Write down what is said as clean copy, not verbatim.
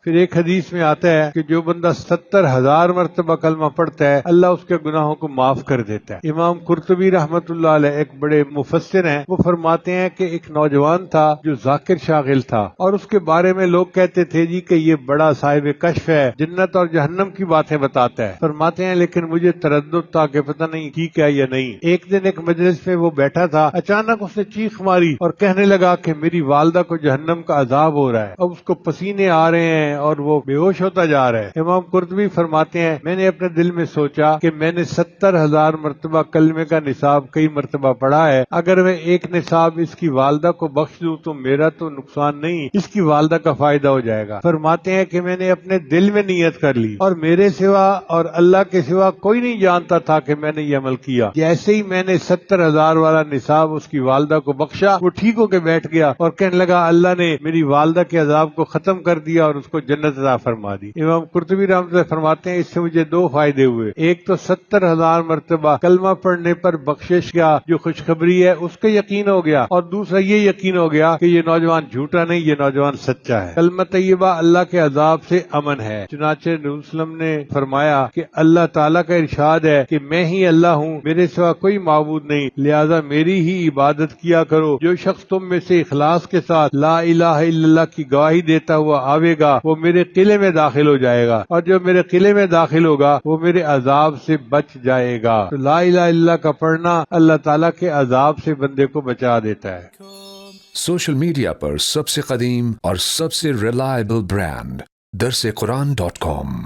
پھر ایک حدیث میں آتا ہے کہ جو بندہ 70,000 مرتبہ کلمہ پڑھتا ہے اللہ اس کے گناہوں کو معاف کر دیتا ہے۔ امام قرطبی رحمۃ اللہ علیہ ایک بڑے مفسر ہیں، وہ فرماتے ہیں کہ ایک نوجوان تھا جو ذاکر شاغل تھا، اور اس کے بارے میں لوگ کہتے تھے جی کہ یہ بڑا صاحب کشف ہے، جنت اور جہنم کی باتیں بتاتا ہے۔ فرماتے ہیں لیکن مجھے تردد تھا کہ پتہ نہیں ٹھیک ہے یا نہیں۔ ایک دن ایک مجلس میں وہ بیٹھا تھا، اچانک اس نے چیخ ماری اور کہنے لگا کہ میری والدہ کو جہنم کا عذاب ہو رہا ہے، اب اس کو پسینے آ رہے ہیں اور وہ بے ہوش ہوتا جا رہا ہے۔ امام قرطبی فرماتے ہیں میں نے اپنے دل میں سوچا کہ میں نے 70,000 مرتبہ کلمے کا نصاب کئی مرتبہ پڑھا ہے، اگر میں ایک نصاب اس کی والدہ کو بخش دوں تو میرا تو نقصان نہیں، اس کی والدہ کا فائدہ ہو جائے گا۔ فرماتے ہیں کہ میں نے اپنے دل میں نیت کر لی اور میرے سوا اور اللہ کے سوا کوئی نہیں جانتا تھا کہ میں نے یہ عمل کیا۔ جیسے ہی میں نے 70,000 والا نصاب اس کی والدہ کو بخشا، وہ ٹھیک ہو کے بیٹھ گیا اور کہنے لگا اللہ نے میری والدہ کے عذاب کو ختم کر دیا اور اس کو جنت عطا فرما دی۔ امام قرطبی رحمۃ اللہ فرماتے ہیں اس سے مجھے دو فائدے ہوئے، ایک تو 70,000 مرتبہ کلمہ پڑھنے پر بخشش کا جو خوشخبری ہے اس کا یقین ہو گیا، اور دوسرا یہ یقین ہو گیا کہ یہ نوجوان جھوٹا نہیں، یہ نوجوان سچا ہے۔ کلمہ طیبہ اللہ کے عذاب سے امن ہے۔ چنانچہ نبی صلی اللہ علیہ وسلم نے فرمایا کہ اللہ تعالیٰ کا ارشاد ہے کہ میں ہی اللہ ہوں، میرے سوا کوئی معبود نہیں، لہذا میری ہی عبادت کیا کرو۔ جو شخص تم میں سے اخلاص کے ساتھ لا الہ الا اللہ کی گواہی دیتا ہوا آوے گا وہ میرے قلعے میں داخل ہو جائے گا، اور جو میرے قلعے میں داخل ہوگا وہ میرے عذاب سے بچ جائے گا۔ تو لا الہ الا اللہ کا پڑھنا اللہ تعالیٰ کے عذاب سے بندے کو بچا دیتا ہے۔ سوشل میڈیا پر سب سے قدیم اور سب سے ریلائبل برانڈ درسقرآن.com